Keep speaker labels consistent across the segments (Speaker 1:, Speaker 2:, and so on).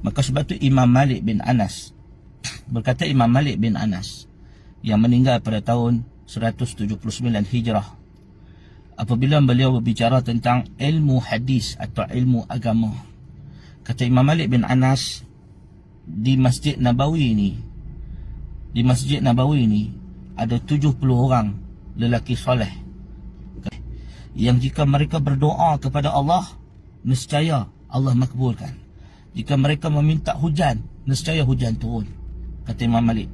Speaker 1: Maka sebab tu Imam Malik bin Anas berkata, Imam Malik bin Anas yang meninggal pada tahun 179 Hijrah, apabila beliau berbicara tentang ilmu hadis atau ilmu agama, kata Imam Malik bin Anas, di Masjid Nabawi ini ada 70 orang lelaki soleh yang jika mereka berdoa kepada Allah, nescaya Allah makbulkan. Jika mereka meminta hujan, nescaya hujan turun, kata Imam Malik.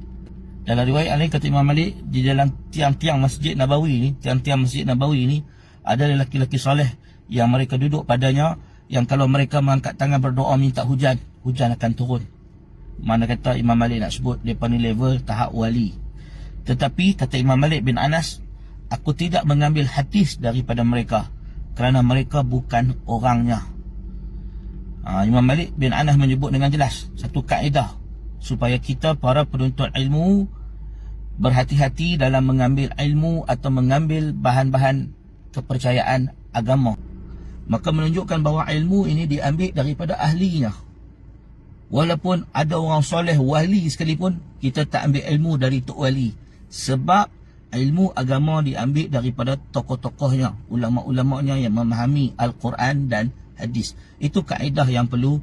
Speaker 1: Dalam riwayat lain kata Imam Malik, di dalam tiang-tiang Masjid Nabawi ini ada lelaki-lelaki soleh yang mereka duduk padanya, yang kalau mereka mengangkat tangan berdoa minta hujan, hujan akan turun. Mana kata Imam Malik nak sebut mereka ni level tahap wali. Tetapi kata Imam Malik bin Anas, aku tidak mengambil hadis daripada mereka kerana mereka bukan orangnya. Imam Malik bin Anas menyebut dengan jelas satu kaedah supaya kita para penuntut ilmu berhati-hati dalam mengambil ilmu atau mengambil bahan-bahan kepercayaan agama. Maka menunjukkan bahawa ilmu ini diambil daripada ahlinya. Walaupun ada orang soleh wali sekalipun, kita tak ambil ilmu dari tok wali, sebab ilmu agama diambil daripada tokoh-tokohnya, ulama-ulamanya yang memahami Al-Quran dan hadis. Itu kaedah yang perlu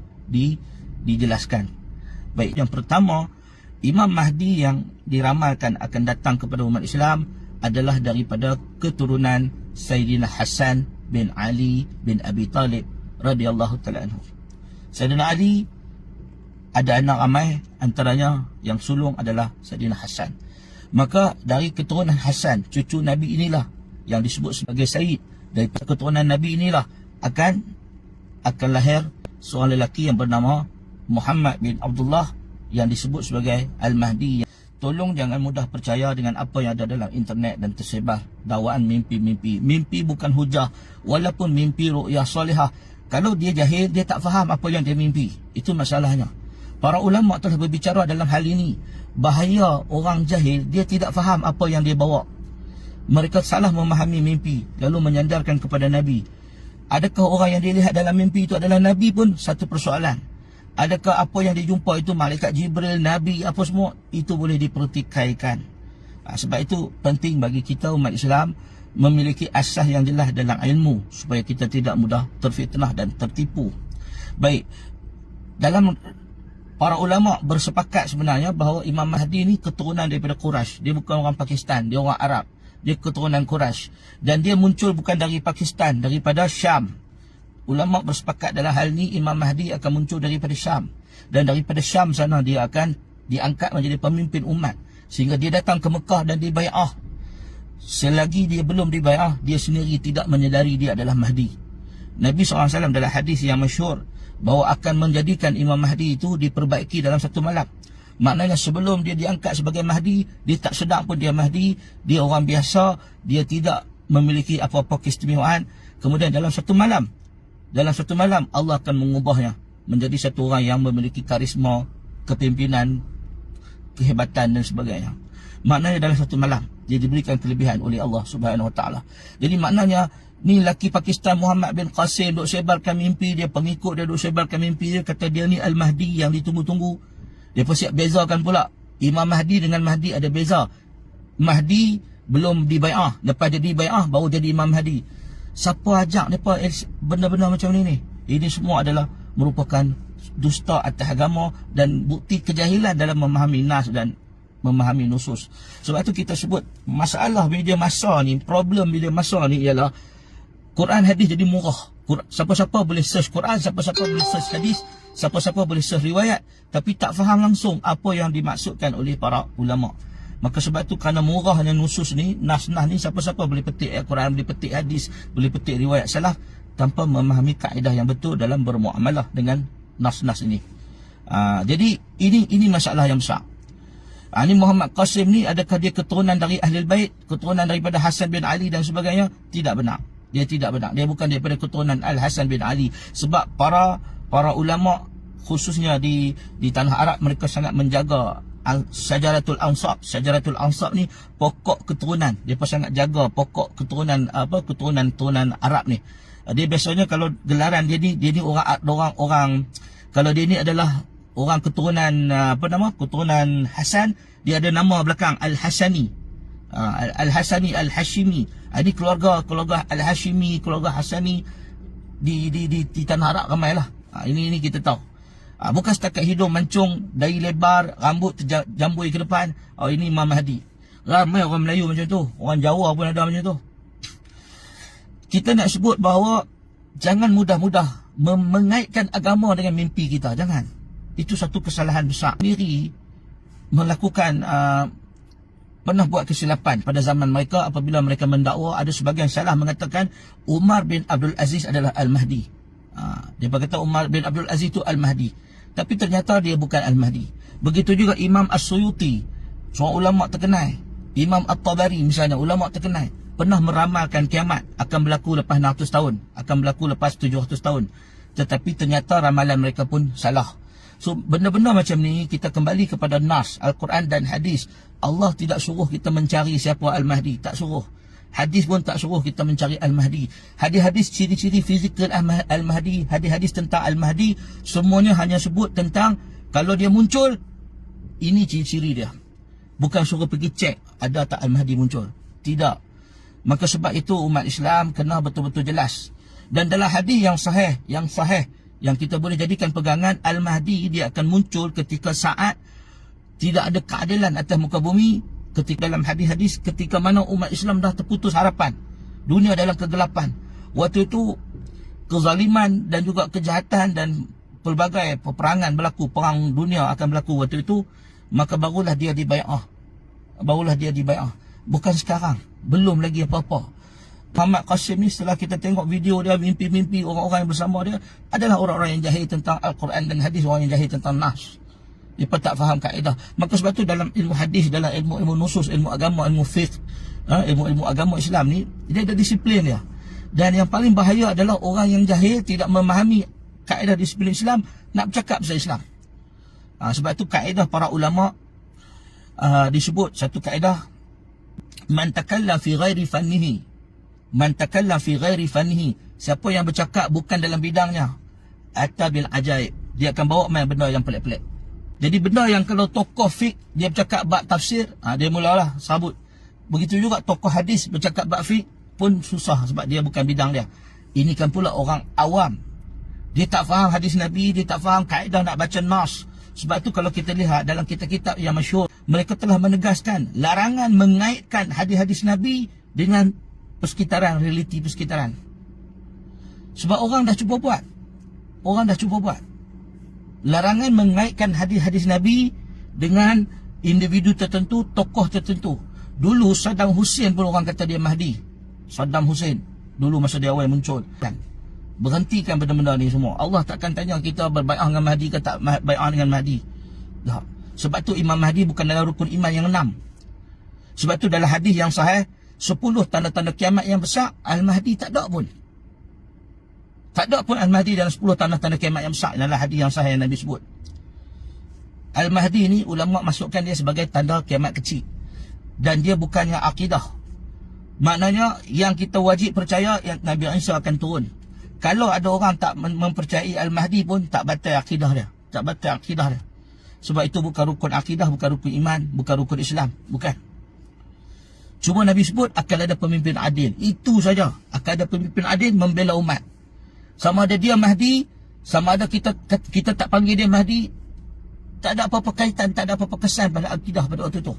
Speaker 1: dijelaskan. Baik, yang pertama, Imam Mahdi yang diramalkan akan datang kepada umat Islam adalah daripada keturunan Sayyidina Hasan bin Ali bin Abi Talib radhiyallahu ta'ala anhu. Sayyidina Ali ada anak ramai, antaranya yang sulung adalah Sayyidina Hasan. Maka dari keturunan Hasan, cucu Nabi inilah yang disebut sebagai Sayyid. Daripada keturunan Nabi inilah akan lahir seorang lelaki yang bernama Muhammad bin Abdullah yang disebut sebagai Al-Mahdi. Tolong jangan mudah percaya dengan apa yang ada dalam internet dan tersebar dakwaan mimpi-mimpi. Mimpi bukan hujah, walaupun mimpi ru'yah solihah. Kalau dia jahil, dia tak faham apa yang dia mimpi. Itu masalahnya. Para ulama telah berbicara dalam hal ini. Bahaya orang jahil, dia tidak faham apa yang dia bawa. Mereka salah memahami mimpi, lalu menyandarkan kepada Nabi. Adakah orang yang dilihat dalam mimpi itu adalah Nabi pun satu persoalan. Adakah apa yang dijumpa itu malaikat Jibril, Nabi, apa semua, itu boleh dipertikaikan. Sebab itu penting bagi kita umat Islam memiliki asas yang jelas dalam ilmu, supaya kita tidak mudah terfitnah dan tertipu. Baik, dalam para ulama bersepakat sebenarnya bahawa Imam Mahdi ni keturunan daripada Quraisy. Dia bukan orang Pakistan, dia orang Arab. Dia keturunan Quraisy. Dan dia muncul bukan dari Pakistan, daripada Syam. Ulama bersepakat dalam hal ni, Imam Mahdi akan muncul daripada Syam. Dan daripada Syam sana dia akan diangkat menjadi pemimpin umat. Sehingga dia datang ke Mekah dan dibai'ah. Selagi dia belum dibai'ah, dia sendiri tidak menyedari dia adalah Mahdi. Nabi SAW dalam hadis yang masyhur bahawa akan menjadikan Imam Mahdi itu diperbaiki dalam satu malam. Maknanya sebelum dia diangkat sebagai Mahdi, dia tak sedar pun dia Mahdi, dia orang biasa, dia tidak memiliki apa-apa keistimewaan. Kemudian dalam satu malam Allah akan mengubahnya menjadi satu orang yang memiliki karisma, kepimpinan, kehebatan dan sebagainya. Maknanya dalam satu malam dia diberikan kelebihan oleh Allah Subhanahu Wa Taala. Jadi maknanya ni laki Pakistan Muhammad bin Qasim duk sebarkan mimpi dia, pengikut dia duk sebarkan mimpi dia, kata dia ni Al-Mahdi yang ditunggu-tunggu. Dia pun siap bezakan pula Imam Mahdi dengan Mahdi ada beza. Mahdi belum dibai'ah, lepas dia dibai'ah baru jadi Imam Mahdi. Siapa ajak mereka benda-benda macam ni? Ini semua adalah merupakan dusta atas agama dan bukti kejahilan dalam memahami nas dan memahami nusus. Sebab itu kita sebut masalah media masa ni, problem media masa ni ialah Quran hadis jadi murah. Siapa-siapa boleh search Quran, siapa-siapa boleh search hadis, siapa-siapa boleh search riwayat, tapi tak faham langsung apa yang dimaksudkan oleh para ulama. Maka sebab itu kerana murahnya nusus ni, nas-nas ni, siapa-siapa boleh petik Quran, boleh petik hadis, boleh petik riwayat salaf tanpa memahami kaedah yang betul dalam bermuamalah dengan nas-nas ini. Jadi ini masalah yang besar. Ini Muhammad Qasim ni, adakah dia keturunan dari Ahlul Bait, keturunan daripada Hasan bin Ali dan sebagainya? Tidak benar. Dia tidak benar. Dia bukan daripada keturunan Al-Hasan bin Ali. Sebab para ulama khususnya di tanah Arab, mereka sangat menjaga Syajaratul Ansab. Syajaratul Ansab ni pokok keturunan. Dia pun sangat jaga pokok keturunan keturunan Arab ni. Dia biasanya kalau gelaran dia ni orang kalau dia ni adalah orang keturunan keturunan Hasan, dia ada nama belakang Al-Hasani. Al-Hasani, Al-Hashimi. Ini keluarga Al-Hashimi, keluarga Hasani di tanah Arab ramailah. Ini kita tahu. Bukan setakat hidung mancung, dahi lebar, rambut terjambui ke depan. Ini Imam Mahdi. Ramai orang Melayu macam tu, orang Jawa pun ada macam tu. Kita nak sebut bahawa jangan mudah-mudah mengaitkan agama dengan mimpi kita. Jangan. Itu satu kesalahan besar. Sendiri melakukan pernah buat kesilapan pada zaman mereka apabila mereka mendakwa. Ada sebagian salah mengatakan Umar bin Abdul Aziz adalah Al-Mahdi. Dia kata Umar bin Abdul Aziz itu Al-Mahdi, tapi ternyata dia bukan Al-Mahdi. Begitu juga Imam As-Suyuti, seorang ulama terkenal. Imam At-Tabari misalnya, ulama terkenal, pernah meramalkan kiamat akan berlaku lepas 600 tahun, akan berlaku lepas 700 tahun. Tetapi ternyata ramalan mereka pun salah. So benda-benda macam ni kita kembali kepada Nas, Al-Quran dan Hadis. Allah tidak suruh kita mencari siapa Al-Mahdi, tak suruh. Hadis pun tak suruh kita mencari Al-Mahdi. Hadis-hadis ciri-ciri fizikal Al-Mahdi, hadis-hadis tentang Al-Mahdi, semuanya hanya sebut tentang kalau dia muncul, ini ciri-ciri dia. Bukan suruh pergi cek ada tak Al-Mahdi muncul. Tidak. Maka sebab itu umat Islam kena betul-betul jelas. Dan dalam hadis yang sahih yang kita boleh jadikan pegangan, Al-Mahdi dia akan muncul ketika saat tidak ada keadilan atas muka bumi. Ketika dalam hadis-hadis, ketika mana umat Islam dah terputus harapan, dunia dalam kegelapan. Waktu itu kezaliman dan juga kejahatan dan pelbagai peperangan berlaku, perang dunia akan berlaku waktu itu. Maka barulah dia dibai'ah. Bukan sekarang, belum lagi apa-apa. Muhammad Qasim ni, setelah kita tengok video dia, mimpi-mimpi orang-orang yang bersama dia adalah orang-orang yang jahil tentang Al-Quran dan Hadis, orang yang jahil tentang Nas. Dia tak faham kaedah. Maka sebab tu dalam ilmu hadis, dalam ilmu nusus, ilmu agama, ilmu fiqh, ilmu agama Islam ni, dia ada disiplin dia. Dan yang paling bahaya adalah orang yang jahil, tidak memahami kaedah disiplin Islam, nak bercakap pasal Islam. Sebab tu kaedah para ulama disebut satu kaedah, man takalla fi ghairi fannihi, siapa yang bercakap bukan dalam bidangnya, atabil ajaib, dia akan bawa main benda yang pelik-pelik. Jadi benda yang kalau tokoh fiqh dia bercakap bab tafsir, dia mulalah sabut. Begitu juga tokoh hadis bercakap bab fiqh pun susah sebab dia bukan bidang dia. Ini kan pula orang awam, dia tak faham hadis Nabi, dia tak faham kaedah nak baca nas. Sebab tu kalau kita lihat dalam kitab-kitab yang masyhur, mereka telah menegaskan larangan mengaitkan hadis-hadis Nabi dengan persekitaran, realiti persekitaran. Sebab orang dah cuba buat. Larangan mengaitkan hadis-hadis Nabi dengan individu tertentu, tokoh tertentu. Dulu Saddam Hussein pun orang kata dia Mahdi. Saddam Hussein dulu masa dia awal muncul. Berhentikan benda-benda ni semua. Allah takkan tanya kita berbai'ah dengan Mahdi ke tak bai'ah dengan Mahdi. Tak. Sebab tu Imam Mahdi bukan dalam rukun iman yang 6. Sebab tu dalam hadis yang sahih, 10 tanda-tanda kiamat yang besar, Al-Mahdi tak ada pun. Tak ada pun Al-Mahdi dalam 10 tanda-tanda kiamat yang besar dalam hadis yang sahih yang Nabi sebut. Al-Mahdi ni ulama masukkan dia sebagai tanda kiamat kecil. Dan dia bukannya akidah. Maknanya yang kita wajib percaya yang Nabi Isa akan turun. Kalau ada orang tak mempercayai Al-Mahdi pun tak batal akidah dia. Sebab itu bukan rukun akidah, bukan rukun iman, bukan rukun Islam. Bukan. Cuma Nabi sebut akan ada pemimpin adil. Itu saja. Akan ada pemimpin adil membela umat. Sama ada dia Mahdi, sama ada kita tak panggil dia Mahdi, tak ada apa-apa kaitan, tak ada apa-apa kesan pada akidah pada waktu itu.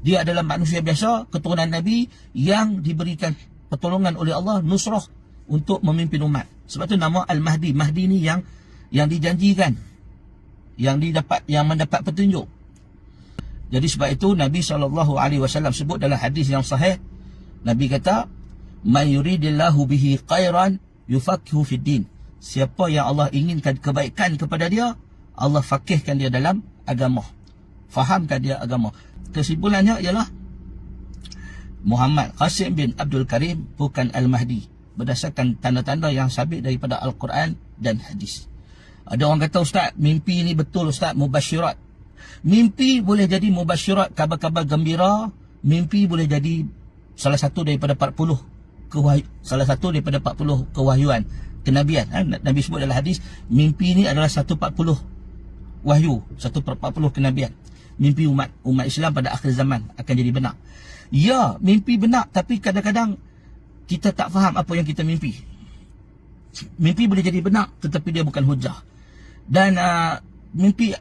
Speaker 1: Dia adalah manusia biasa, keturunan Nabi yang diberikan pertolongan oleh Allah, nusrah untuk memimpin umat. Sebab tu nama Al-Mahdi. Mahdi ni yang dijanjikan, yang mendapat petunjuk. Jadi sebab itu Nabi SAW sebut dalam hadis yang sahih, Nabi kata, "Man yuridillahu bihi khairan yufaqihu fid din." Siapa yang Allah inginkan kebaikan kepada dia, Allah fakihkan dia dalam agama, fahamkan dia agama. Kesimpulannya ialah Muhammad Qasim bin Abdul Karim bukan Al-Mahdi, berdasarkan tanda-tanda yang sabit daripada Al-Quran dan Hadis. Ada orang kata, "Ustaz, mimpi ni betul Ustaz, mubasyirat." Mimpi boleh jadi mubasyirat, kabar-kabar gembira. Mimpi boleh jadi salah satu daripada 40 kewahyuan, kenabian. Nabi sebut dalam hadis, mimpi ni adalah 1/40 wahyu 1/40 kenabian. Mimpi umat Islam pada akhir zaman akan jadi benar. Ya, mimpi benar, tapi kadang-kadang kita tak faham apa yang kita mimpi. Mimpi boleh jadi benar, tetapi dia bukan hujah. Dan mimpi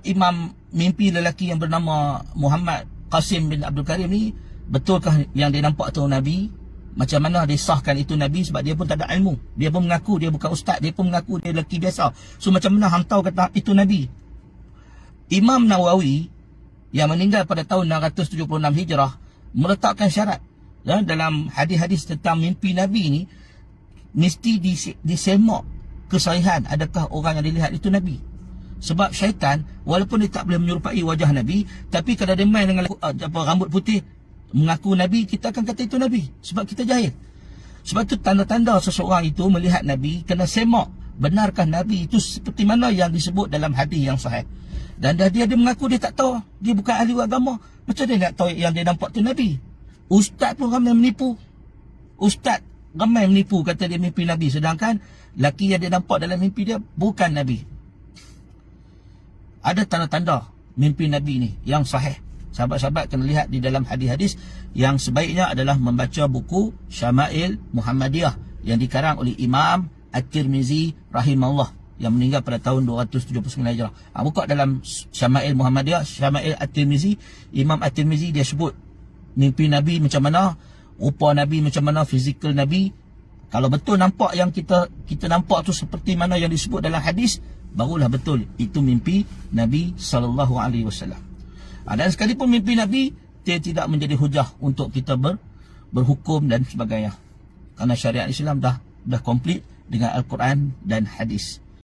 Speaker 1: lelaki yang bernama Muhammad Qasim bin Abdul Karim ni, betulkah yang dia nampak tu Nabi? Macam mana dia sahkan itu Nabi? Sebab dia pun tak ada ilmu. Dia pun mengaku dia bukan ustaz. Dia pun mengaku dia lelaki biasa. So macam mana hang tahu kata itu Nabi? Imam Nawawi yang meninggal pada tahun 676 Hijrah meletakkan syarat dalam hadis-hadis tentang mimpi Nabi ni, mesti disemak kesahihan adakah orang yang dilihat itu Nabi. Sebab syaitan walaupun dia tak boleh menyerupai wajah Nabi, tapi kalau dia main dengan rambut putih mengaku Nabi, kita akan kata itu Nabi sebab kita jahil. Sebab tu tanda-tanda seseorang itu melihat Nabi kena semak, benarkah Nabi itu seperti mana yang disebut dalam hadis yang sahih. Dan dia mengaku dia tak tahu, dia bukan ahli agama, macam dia nak tahu yang dia nampak tu Nabi? Ustaz pun ramai menipu. Ustaz ramai menipu, kata dia mimpi Nabi, sedangkan laki yang dia nampak dalam mimpi dia bukan Nabi. Ada tanda-tanda mimpi Nabi ni yang sahih. Sahabat-sahabat kena lihat di dalam hadis-hadis. Yang sebaiknya adalah membaca buku Syama'il Muhammadiyah yang dikarang oleh Imam At-Tirmizi rahimahullah, yang meninggal pada tahun 279 Hijrah. Buka dalam Syama'il Muhammadiyah, Syama'il At-Tirmizi. Imam At-Tirmizi dia sebut mimpi Nabi macam mana, rupa Nabi macam mana, fizikal Nabi. Kalau betul nampak yang kita nampak tu seperti mana yang disebut dalam hadis, barulah betul itu mimpi Nabi SAW. Dan sekalipun mimpi Nabi, dia tidak menjadi hujah untuk kita berhukum dan sebagainya. Kerana syariat Islam dah komplit dengan Al-Quran dan hadis.